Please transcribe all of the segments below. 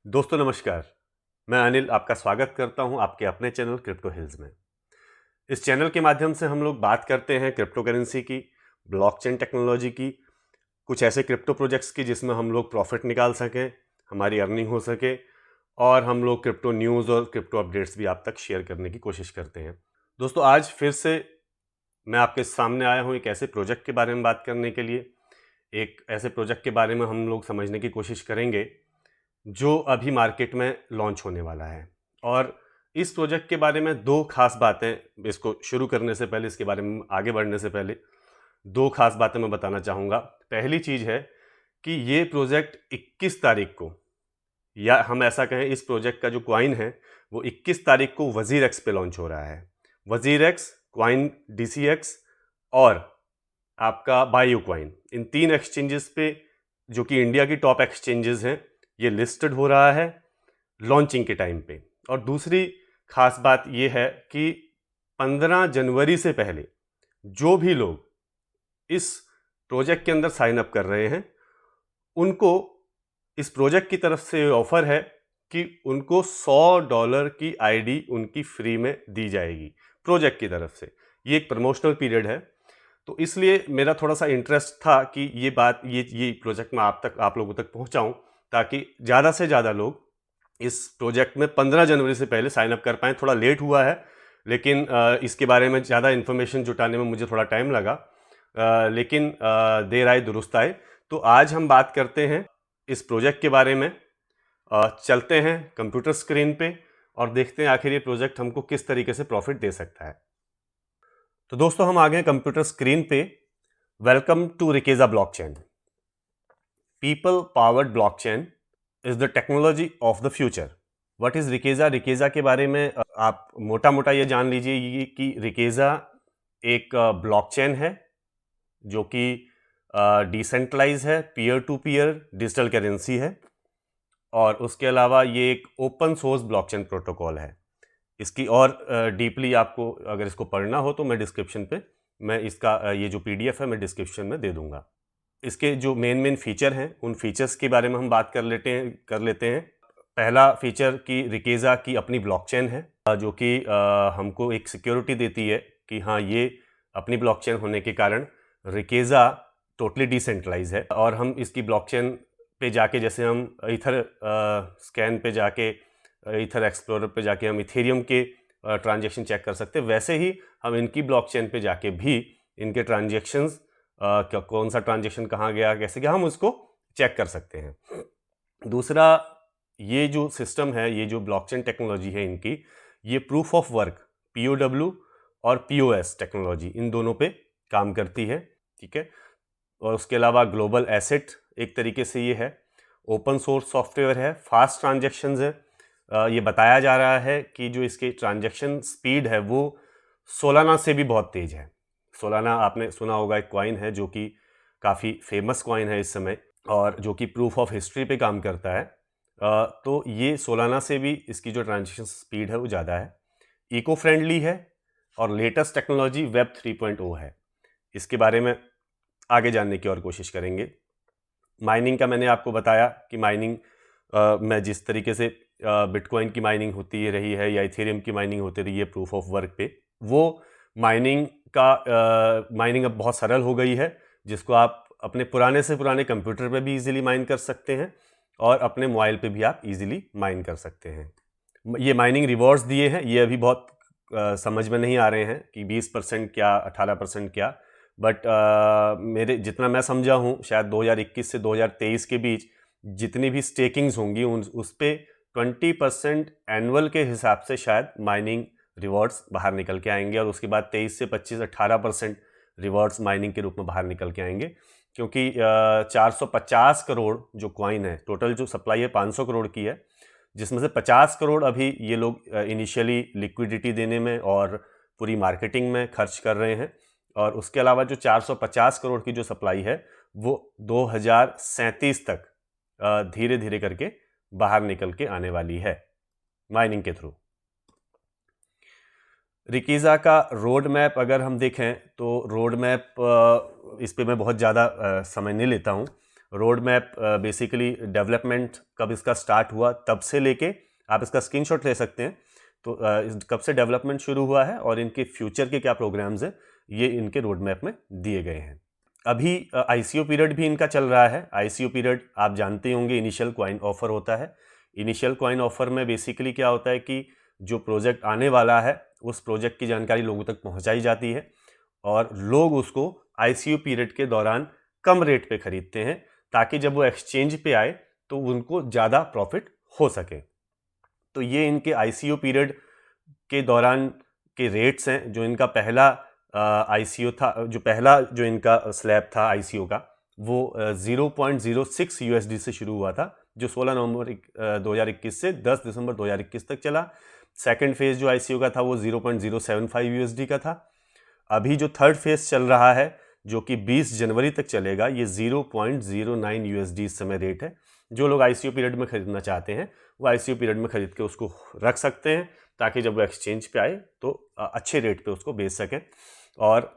दोस्तों नमस्कार। मैं अनिल आपका स्वागत करता हूं आपके अपने चैनल क्रिप्टो हिल्स में। इस चैनल के माध्यम से हम लोग बात करते हैं क्रिप्टो करेंसी की, ब्लॉकचेन टेक्नोलॉजी की, कुछ ऐसे क्रिप्टो प्रोजेक्ट्स की जिसमें हम लोग प्रॉफिट निकाल सकें, हमारी अर्निंग हो सके और हम लोग क्रिप्टो न्यूज़ और क्रिप्टो अपडेट्स भी आप तक शेयर करने की कोशिश करते हैं। दोस्तों आज फिर से मैं आपके सामने आया हूँ एक ऐसे प्रोजेक्ट के बारे में बात करने के लिए। एक ऐसे प्रोजेक्ट के बारे में हम लोग समझने की कोशिश करेंगे जो अभी मार्केट में लॉन्च होने वाला है। और इस प्रोजेक्ट के बारे में दो खास बातें, इसको शुरू करने से पहले, इसके बारे में आगे बढ़ने से पहले दो खास बातें मैं बताना चाहूँगा। पहली चीज़ है कि ये प्रोजेक्ट 21 तारीख को, या हम ऐसा कहें इस प्रोजेक्ट का जो कॉइन है वो 21 तारीख को वज़ीर एक्स पे लॉन्च हो रहा है। वज़ीर एक्स, कॉइन DCX और आपका बायो कॉइन, इन तीन एक्सचेंजेस पे, जो कि इंडिया की टॉप एक्सचेंजेस हैं, ये लिस्टेड हो रहा है लॉन्चिंग के टाइम पे। और दूसरी खास बात ये है कि 15 जनवरी से पहले जो भी लोग इस प्रोजेक्ट के अंदर साइन अप कर रहे हैं उनको इस प्रोजेक्ट की तरफ से ऑफर है कि उनको $100 की आईडी उनकी फ्री में दी जाएगी प्रोजेक्ट की तरफ से। ये एक प्रमोशनल पीरियड है, तो इसलिए मेरा थोड़ा सा इंटरेस्ट था कि ये बात, ये प्रोजेक्ट मैं आप लोगों तक पहुंचाऊं, ताकि ज़्यादा से ज़्यादा लोग इस प्रोजेक्ट में 15 जनवरी से पहले साइन अप कर पाएँ। थोड़ा लेट हुआ है, लेकिन इसके बारे में ज़्यादा इन्फॉर्मेशन जुटाने में मुझे थोड़ा टाइम लगा, लेकिन देर आए दुरुस्त आए। तो आज हम बात करते हैं इस प्रोजेक्ट के बारे में। चलते हैं कंप्यूटर स्क्रीन पे और देखते हैं आखिर ये प्रोजेक्ट हमको किस तरीके से प्रॉफिट दे सकता है। तो दोस्तों हम आ गए कंप्यूटर स्क्रीन पे। Welcome to Rikeja blockchain. People powered blockchain is the technology of the future. What is Rikeja? Rikeja के बारे में आप मोटा मोटा ये जान लीजिए कि रिकेजा एक ब्लॉकचेन है जो कि डिसेंट्रलाइज है, peer to peer digital currency है, और उसके अलावा ये एक ओपन सोर्स ब्लॉकचेन प्रोटोकॉल है। इसकी और डीपली आपको अगर इसको पढ़ना हो तो मैं डिस्क्रिप्शन पे, मैं इसका ये जो PDF है मैं डिस्क्रिप्शन में दे दूंगा। इसके जो मेन फीचर हैं उन फीचर्स के बारे में हम बात कर लेते हैं। पहला फीचर कि रिकेजा की अपनी ब्लॉकचेन है, जो कि हमको एक सिक्योरिटी देती है कि हाँ, ये अपनी ब्लॉकचेन होने के कारण रिकेजा टोटली डिसेंट्रलाइज है। और हम इसकी ब्लॉकचेन पे जाके, जैसे हम ईथर स्कैन पे जाके, ईथर एक्सप्लोरर पे जाके हम इथेरियम के ट्रांजैक्शन चेक कर सकते हैं, वैसे ही हम इनकी ब्लॉकचेन पे जाके भी इनके ट्रांजैक्शंस, कौन सा ट्रांजैक्शन कहाँ गया, कैसे गया, हम उसको चेक कर सकते हैं। दूसरा, ये जो सिस्टम है, ये जो ब्लॉकचेन टेक्नोलॉजी है इनकी, ये प्रूफ ऑफ वर्क POW और POS टेक्नोलॉजी, इन दोनों पे काम करती है। ठीक है। और उसके अलावा ग्लोबल एसेट एक तरीके से ये है, ओपन सोर्स सॉफ्टवेयर है, फास्ट ट्रांजैक्शंस है। ये बताया जा रहा है कि जो इसके ट्रांजैक्शन स्पीड है वो सोलाना से भी बहुत तेज है। सोलाना आपने सुना होगा, एक कॉइन है जो कि काफ़ी फेमस कॉइन है इस समय, और जो कि प्रूफ ऑफ हिस्ट्री पे काम करता है। तो ये सोलाना से भी इसकी जो ट्रांजैक्शन स्पीड है वो ज़्यादा है, इको फ्रेंडली है, और लेटेस्ट टेक्नोलॉजी वेब 3.0 है। इसके बारे में आगे जानने की और कोशिश करेंगे। माइनिंग का मैंने आपको बताया कि माइनिंग में जिस तरीके से बिटकॉइन की माइनिंग होती रही है या इथेरियम की माइनिंग होती रही है प्रूफ ऑफ वर्क पे, वो माइनिंग अब बहुत सरल हो गई है, जिसको आप अपने पुराने से पुराने कंप्यूटर पे भी इजीली माइन कर सकते हैं और अपने मोबाइल पे भी आप इजीली माइन कर सकते हैं। ये माइनिंग रिवॉर्ड्स दिए हैं, ये अभी बहुत समझ में नहीं आ रहे हैं कि 20% क्या, 18% क्या, बट मेरे जितना मैं समझा हूँ, शायद 2021 से 2023 के बीच जितनी भी स्टेकिंग्स होंगी उस पे 20% एनुअल के हिसाब से शायद माइनिंग रिवॉर्ड्स बाहर निकल के आएंगे, और उसके बाद 23 से 25, 18% रिवॉर्ड्स माइनिंग के रूप में बाहर निकल के आएंगे। क्योंकि 450 करोड़ जो कॉइन है, टोटल जो सप्लाई है 500 करोड़ की है, जिसमें से 50 करोड़ अभी ये लोग इनिशियली लिक्विडिटी देने में और पूरी मार्केटिंग में खर्च कर रहे हैं, और उसके अलावा जो 450 करोड़ की जो सप्लाई है वो 2037 तक धीरे धीरे करके बाहर निकल के आने वाली है माइनिंग के थ्रू। रिकेजा का रोड मैप अगर हम देखें तो रोड मैप, इस पे मैं बहुत ज़्यादा समय नहीं लेता हूँ। रोड मैप बेसिकली डेवलपमेंट कब इसका स्टार्ट हुआ तब से लेके आप इसका स्क्रीनशॉट ले सकते हैं। तो कब से डेवलपमेंट शुरू हुआ है और इनके फ्यूचर के क्या प्रोग्राम्स हैं, ये इनके रोड मैप में दिए गए हैं। अभी आईसीओ पीरियड भी इनका चल रहा है। आईसीओ पीरियड आप जानते होंगे, इनिशियल कॉइन ऑफर होता है। इनिशियल कॉइन ऑफर में बेसिकली क्या होता है कि जो प्रोजेक्ट आने वाला है उस प्रोजेक्ट की जानकारी लोगों तक पहुंचाई जाती है और लोग उसको आईसीओ पीरियड के दौरान कम रेट पे खरीदते हैं ताकि जब वो एक्सचेंज पे आए तो उनको ज़्यादा प्रॉफिट हो सके। तो ये इनके आईसीओ पीरियड के दौरान के रेट्स हैं। जो इनका पहला आईसीओ था, जो पहला जो इनका स्लैब था आईसीओ का, वो 0.06 यूएसडी से शुरू हुआ था, जो 16 नवंबर 2021 से 10 दिसंबर 2021 तक चला। सेकंड फेज जो आईसीओ का था वो 0.075 यूएसडी का था। अभी जो थर्ड फेज चल रहा है जो कि 20 जनवरी तक चलेगा, ये 0.09 यूएसडी इस समय रेट है। जो लोग आईसीओ पीरियड में खरीदना चाहते हैं वो आईसीओ पीरियड में खरीद के उसको रख सकते हैं ताकि जब वो एक्सचेंज पे आए तो अच्छे रेट पे उसको बेच सकें। और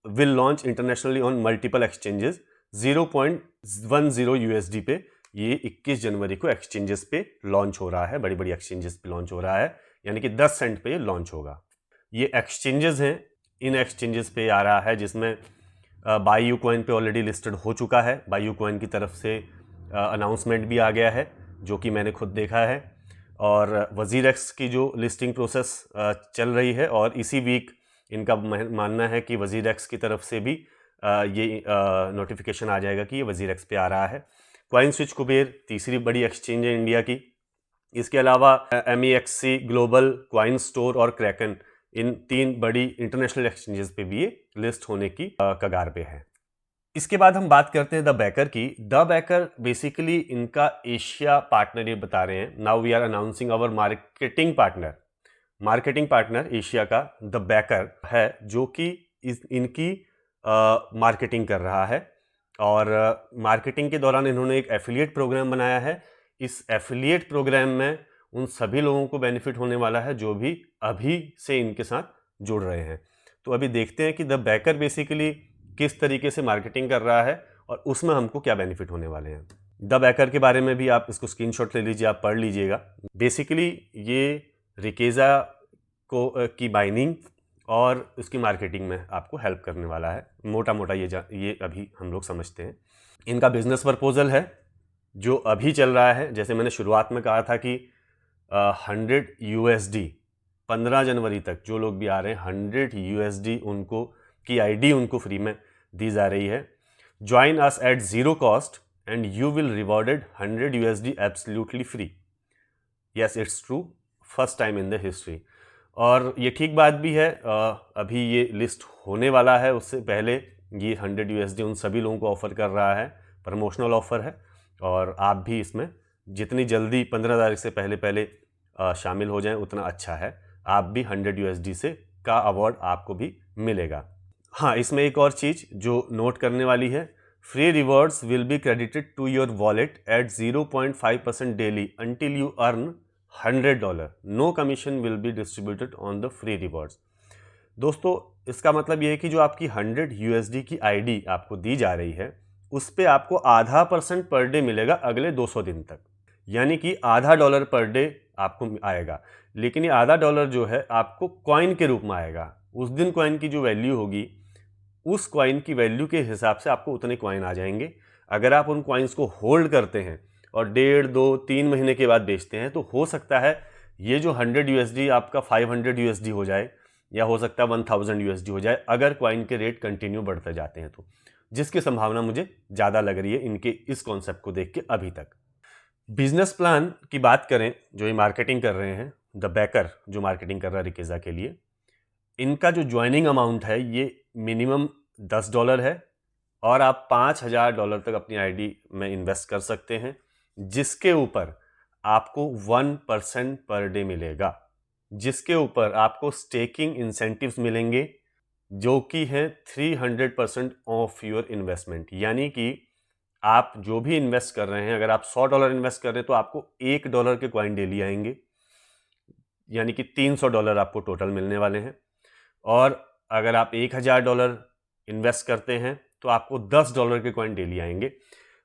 will launch internationally on multiple exchanges 0.10 USD पे ये 21 जनवरी को एक्सचेंजेस पे लॉन्च हो रहा है, बड़ी बड़ी एक्सचेंजेस पे लॉन्च हो रहा है, यानी कि 10 सेंट पे ये लॉन्च होगा। ये एक्सचेंजेस हैं, इन एक्सचेंजेस पे आ रहा है जिसमें बायू कॉइन पे ऑलरेडी लिस्टेड हो चुका है। बायू कॉइन की तरफ से अनाउंसमेंट भी आ गया है जो कि मैंने खुद देखा है। और वजीरेक्स की जो लिस्टिंग प्रोसेस चल रही है और इसी वीक इनका मानना है कि वजीरेक्स की तरफ से भी ये नोटिफिकेशन आ जाएगा कि ये वजीरेक्स पे आ रहा है। कॉइन स्विच कुबेर तीसरी बड़ी एक्सचेंज है इंडिया की। इसके अलावा MEXC, ग्लोबल, कॉइन स्टोर और क्रैकन, इन 3 बड़ी इंटरनेशनल एक्सचेंजेस पे भी ये लिस्ट होने की कगार पे है। इसके बाद हम बात करते हैं द बैकर की। द बैकर बेसिकली इनका एशिया पार्टनर ये बता रहे हैं। Now we are announcing our marketing partner Asia का द बैकर है, जो कि इनकी मार्केटिंग कर रहा है। और मार्केटिंग के दौरान इन्होंने एक एफिलिएट प्रोग्राम बनाया है। इस एफिलिएट प्रोग्राम में उन सभी लोगों को बेनिफिट होने वाला है जो भी अभी से इनके साथ जुड़ रहे हैं। तो अभी देखते हैं कि द बैकर बेसिकली किस तरीके से मार्केटिंग कर रहा है और उसमें हमको क्या बेनिफिट होने वाले हैं। द बैकर के बारे में भी आप इसको स्क्रीनशॉट ले लीजिए, आप पढ़ लीजिएगा। बेसिकली ये रिकेजा को की बाइनिंग और उसकी मार्केटिंग में आपको हेल्प करने वाला है। मोटा मोटा ये अभी हम लोग समझते हैं। इनका बिजनेस प्रपोजल है जो अभी चल रहा है, जैसे मैंने शुरुआत में कहा था कि 100 USD 15 जनवरी तक जो लोग भी आ रहे हैं 100 USD उनको की आईडी उनको फ्री में दी जा रही है। Join us at zero cost and you will rewarded 100 USD absolutely free. Yes, it's true, first time in the history. और ये ठीक बात भी है। अभी ये लिस्ट होने वाला है, उससे पहले ये 100 USD उन सभी लोगों को ऑफ़र कर रहा है। प्रमोशनल ऑफ़र है और आप भी इसमें जितनी जल्दी 15 तारीख से पहले शामिल हो जाएं उतना अच्छा है। आप भी 100 USD से का अवार्ड आपको भी मिलेगा। हाँ, इसमें एक और चीज़ जो नोट करने वाली है, free rewards will be credited to your wallet at 0.5% daily until you earn $100. No commission will be distributed on the free rewards. दोस्तों, इसका मतलब ये है कि जो आपकी 100 USD की आईडी आपको दी जा रही है उस पर आपको ½ % पर डे मिलेगा अगले 200 दिन तक, यानी कि $0.5 पर डे आपको आएगा। लेकिन ये $0.5 जो है आपको कॉइन के रूप में आएगा। उस दिन कॉइन की जो वैल्यू होगी उस कॉइन की वैल्यू के हिसाब से आपको उतने कॉइन आ जाएंगे। अगर आप उन कॉइन्स को होल्ड करते हैं और 1.5, 2, 3 महीने के बाद बेचते हैं तो हो सकता है ये जो 100 USD आपका 500 USD हो जाए या हो सकता है 1000 USD हो जाए, अगर कॉइन के रेट कंटिन्यू बढ़ते जाते हैं तो, जिसकी संभावना मुझे ज़्यादा लग रही है इनके इस कॉन्सेप्ट को देख के अभी तक। बिजनेस प्लान की बात करें, जो ये मार्केटिंग कर रहे हैं, द बैकर जो मार्केटिंग कर रहा है रिकेजा के लिए, इनका जो ज्वाइनिंग अमाउंट है ये मिनिमम $10 है और आप $5000 तक अपनी आईडी में इन्वेस्ट कर सकते हैं, जिसके ऊपर आपको 1% पर डे मिलेगा, जिसके ऊपर आपको स्टेकिंग इंसेंटिव्स मिलेंगे जो कि हैं 300% ऑफ योर इन्वेस्टमेंट। यानी कि आप जो भी इन्वेस्ट कर रहे हैं, अगर आप $100 इन्वेस्ट कर रहे हैं तो आपको $1 के कॉइन डेली आएंगे, यानी कि $300 आपको टोटल मिलने वाले हैं। और अगर आप $1000 इन्वेस्ट करते हैं तो आपको $10 के कॉइन डेली आएंगे,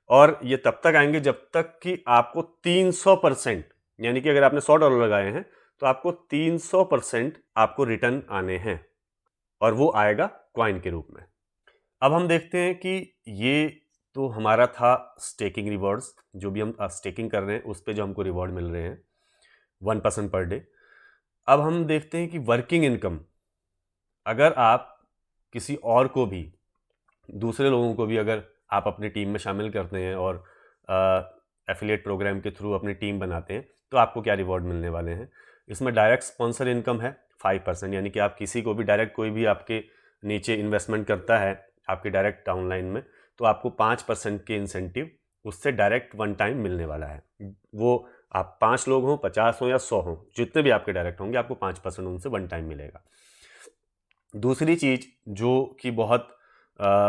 और ये तब तक आएंगे जब तक कि आपको 300%, यानी कि अगर आपने $100 लगाए हैं तो आपको 300% आपको रिटर्न आने हैं, और वो आएगा कॉइन के रूप में। अब हम देखते हैं कि ये तो हमारा था स्टेकिंग रिवॉर्ड्स, जो भी हम स्टेकिंग कर रहे हैं उस पे जो हमको रिवॉर्ड मिल रहे हैं 1% पर डे। अब हम देखते हैं कि वर्किंग इनकम, अगर आप किसी और को भी, दूसरे लोगों को भी अगर आप अपनी टीम में शामिल करते हैं और एफिलिएट प्रोग्राम के थ्रू अपनी टीम बनाते हैं, तो आपको क्या रिवॉर्ड मिलने वाले हैं। इसमें डायरेक्ट स्पॉन्सर इनकम है 5%, यानी कि आप किसी को भी डायरेक्ट, कोई भी आपके नीचे इन्वेस्टमेंट करता है आपके डायरेक्ट डाउनलाइन में, तो आपको 5% के इंसेंटिव उससे डायरेक्ट वन टाइम मिलने वाला है। वो आप 5 लोग हों, 50 हों या 100 हों, जितने भी आपके डायरेक्ट होंगे, आपको 5% उनसे वन टाइम मिलेगा। दूसरी चीज़ जो कि बहुत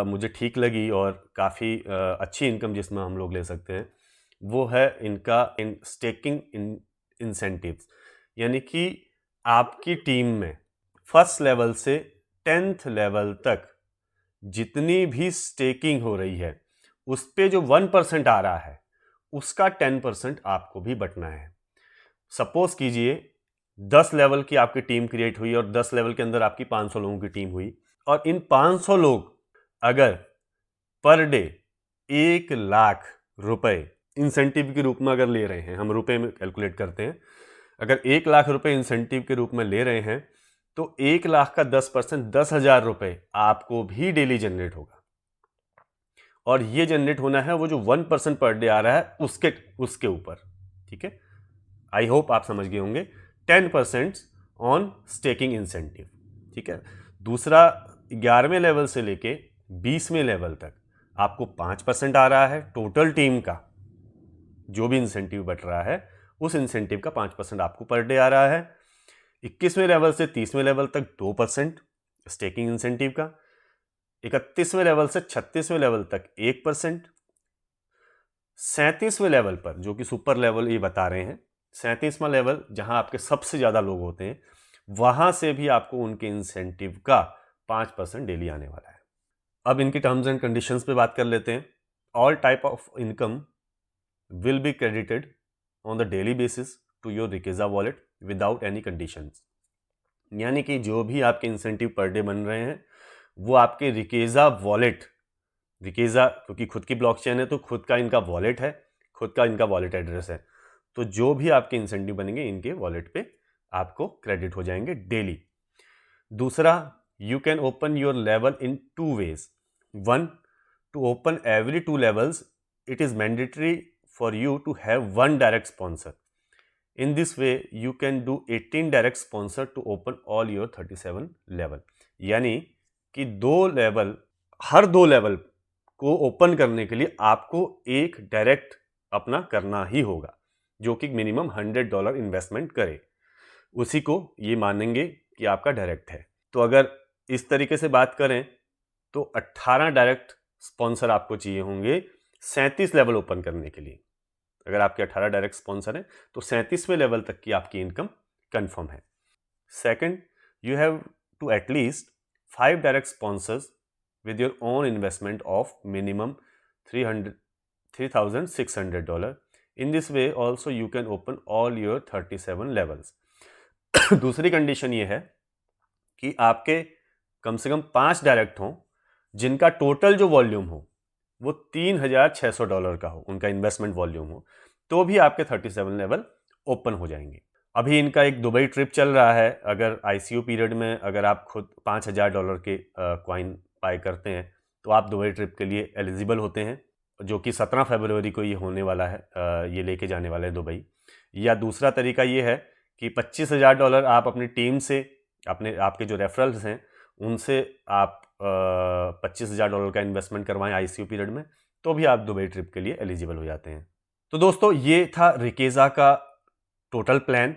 मुझे ठीक लगी और काफ़ी अच्छी इनकम जिसमें हम लोग ले सकते हैं, वो है इनका स्टेकिंग इंसेंटिव्स, यानी कि आपकी टीम में फर्स्ट लेवल से 10th लेवल तक जितनी भी स्टेकिंग हो रही है उस पे जो 1% आ रहा है उसका 10% आपको भी बटना है। सपोज कीजिए 10 लेवल की आपकी टीम क्रिएट हुई और 10 लेवल के अंदर आपकी 500 लोगों की टीम हुई, और इन 500 लोग अगर पर डे 1 लाख रुपए इंसेंटिव के रूप में अगर ले रहे हैं, हम रुपए में कैलकुलेट करते हैं, अगर 1 लाख रुपए इंसेंटिव के रूप में ले रहे हैं तो 1 लाख का 10% 10,000 रुपए आपको भी डेली जनरेट होगा, और ये जनरेट होना है वो जो 1% पर डे आ रहा है उसके ऊपर। ठीक है, आई होप आप समझ गए होंगे। 10% ऑन स्टेकिंग इंसेंटिव। ठीक है, दूसरा 11वें लेवल से लेके 20वें लेवल तक आपको 5% आ रहा है टोटल टीम का, जो भी इंसेंटिव बट रहा है उस इंसेंटिव का 5% आपको पर डे आ रहा है। 21वें लेवल से 30वें लेवल तक 2% स्टेकिंग इंसेंटिव का, 31वें लेवल से 36वें लेवल तक 1%, 37वें लेवल पर जो कि सुपर लेवल ये बता रहे हैं, 37वां लेवल जहां आपके सबसे ज़्यादा लोग होते हैं, वहां से भी आपको उनके इंसेंटिव का 5% डेली आने वाला है। अब इनकी टर्म्स एंड कंडीशंस पे बात कर लेते हैं। All type of income will be credited on the daily basis to your Rikeja wallet without any conditions, यानी कि जो भी आपके इंसेंटिव पर डे बन रहे हैं वो आपके रिकेजा वॉलेट, रिकेजा क्योंकि खुद की ब्लॉकचेन है तो खुद का इनका वॉलेट है, खुद का इनका वॉलेट एड्रेस है, तो जो भी आपके इंसेंटिव बनेंगे इनके वॉलेट पे आपको क्रेडिट हो जाएंगे डेली। दूसरा, you can open your level in 2 ways। 1, to open every 2 levels it is mandatory for you to have 1 direct sponsor. In this way you can do 18 direct sponsor to open all your 37 level, यानी कि 2 level, हर 2 level को open करने के लिए आपको एक direct अपना करना ही होगा, जो कि मिनिमम $100 इन्वेस्टमेंट करे, उसी को ये मानेंगे कि आपका डायरेक्ट है। तो अगर इस तरीके से बात करें तो 18 डायरेक्ट स्पॉन्सर आपको चाहिए होंगे 37 लेवल ओपन करने के लिए। अगर आपके 18 डायरेक्ट स्पॉन्सर हैं तो 37वें लेवल तक की आपकी इनकम कंफर्म है। Second, you have to at least 5 direct sponsors with your own investment of minimum $3,600. In this way also you can open all your 37 levels. दूसरी कंडीशन ये है कि आपके कम से कम 5 डायरेक्ट हों जिनका टोटल जो वॉल्यूम हो वो $3,600 का हो, उनका इन्वेस्टमेंट वॉल्यूम हो, तो भी आपके 37 लेवल ओपन हो जाएंगे। अभी इनका एक दुबई ट्रिप चल रहा है, अगर ICO पीरियड में अगर आप खुद $5,000 के कॉइन बाय करते हैं तो आप दुबई ट्रिप के लिए एलिजिबल होते हैं, जो कि 17 फरवरी को ये होने वाला है, ये लेके जाने वाले हैं दुबई। या दूसरा तरीका ये है कि $25,000 आप अपनी टीम से, आपके जो रेफरल्स हैं उनसे आप $25,000 का इन्वेस्टमेंट करवाएं ICO पीरियड में, तो भी आप दुबई ट्रिप के लिए एलिजिबल हो जाते हैं। तो दोस्तों ये था रिकेजा का टोटल प्लान।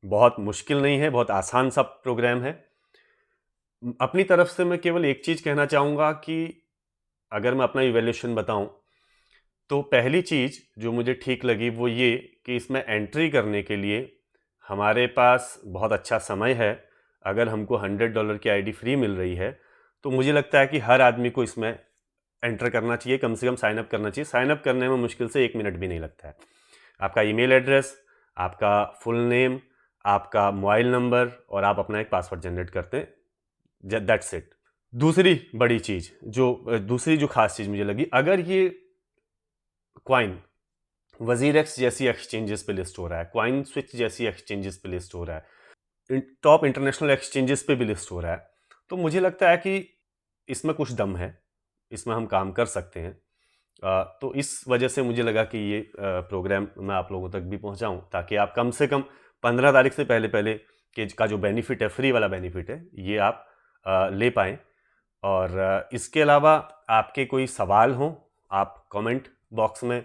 बहुत मुश्किल नहीं है, बहुत आसान सा प्रोग्राम है। अपनी तरफ से मैं केवल एक चीज़ कहना चाहूँगा कि अगर मैं अपना इवैल्यूएशन बताऊँ तो पहली चीज़ जो मुझे ठीक लगी वो ये कि इसमें एंट्री करने के लिए हमारे पास बहुत अच्छा समय है। अगर हमको $100 की आईडी फ्री मिल रही है तो मुझे लगता है कि हर आदमी को इसमें एंटर करना चाहिए, कम से कम साइन अप करना चाहिए। साइन अप करने में मुश्किल से 1 मिनट भी नहीं लगता है। आपका ईमेल एड्रेस, आपका फुल नेम, आपका मोबाइल नंबर और आप अपना एक पासवर्ड जनरेट करते हैं, दैट्स इट। दूसरी जो खास चीज़ मुझे लगी, अगर ये क्वाइन वजीरेक्स जैसी एक्सचेंजेस पे लिस्ट हो रहा है, क्वाइन स्विच जैसी एक्सचेंजेस पे लिस्ट हो रहा है, टॉप इंटरनेशनल एक्सचेंजेस पे भी लिस्ट हो रहा है, तो मुझे लगता है कि इसमें कुछ दम है, इसमें हम काम कर सकते हैं। तो इस वजह से मुझे लगा कि ये प्रोग्राम मैं आप लोगों तक भी पहुंचाऊं, ताकि आप कम से कम 15 तारीख से पहले पहले का जो बेनिफिट है, फ्री वाला बेनिफिट है, ये आप ले पाएँ। और इसके अलावा आपके कोई सवाल हों, आप कमेंट बॉक्स में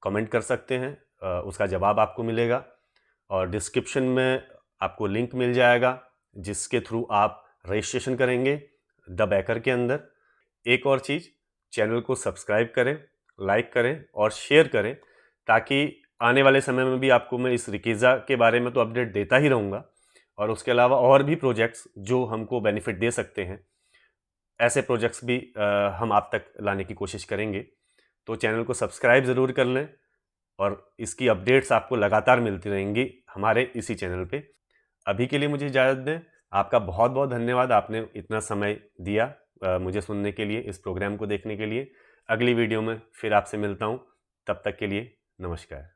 कमेंट कर सकते हैं, उसका जवाब आपको मिलेगा। और डिस्क्रिप्शन में आपको लिंक मिल जाएगा जिसके थ्रू आप रजिस्ट्रेशन करेंगे द बेकर के अंदर। एक और चीज़, चैनल को सब्सक्राइब करें, लाइक करें और शेयर करें, ताकि आने वाले समय में भी आपको मैं इस रिकीज़ा के बारे में तो अपडेट देता ही रहूँगा, और उसके अलावा और भी प्रोजेक्ट्स जो हमको बेनिफिट दे सकते हैं, ऐसे प्रोजेक्ट्स भी हम आप तक लाने की कोशिश करेंगे। तो चैनल को सब्सक्राइब ज़रूर कर लें और इसकी अपडेट्स आपको लगातार मिलती रहेंगी हमारे इसी चैनल पे। अभी के लिए मुझे इजाज़त दें। आपका बहुत बहुत धन्यवाद, आपने इतना समय दिया मुझे सुनने के लिए, इस प्रोग्राम को देखने के लिए। अगली वीडियो में फिर आपसे मिलता हूँ, तब तक के लिए नमस्कार।